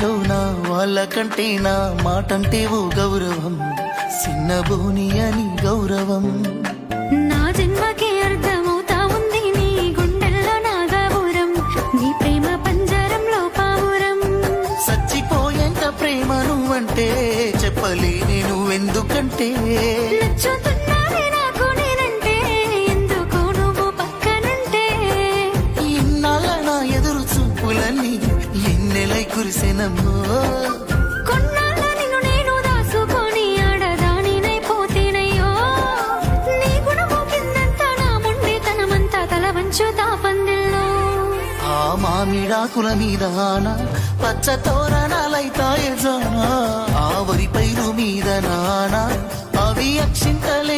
ఇంటిలోన వాళ్ళకంటే నా మాటంటే ఓ గౌరవం, సిన్నబోని అని గౌరవం. నా జన్మకే అర్థమవుతా ఉంది నీ గుండెల్లో నా గౌరం, నీ ప్రేమ పంజరంలో పావురం. చచ్చిపోయేంత ప్రేమ నువ్వంటే చెప్పలేని నువ్వెందుకంటే, నచ్చుతున్నావే నాకు నేనంటే, ఎందుకో నువ్వు పక్కనుంటే. ఇన్నాళ్ళ నా ఎదురు చూపులన్నీ ఎన్నెలై కురిసెనమ్మో. కొన్నాళ్ళ నిన్ను నేను దాసుకొని ఆడదానినైపోతేనయ్యో, నీ గుణము కిందంతా నా మొండితనమంతా తల వంచుతా పందిల్లో. ఆ మామిడాకుల మీద పచ్చ తోరణాలైతాయే జానా, ఆ వరి పైరు మీద నానా అవి అక్షింతలే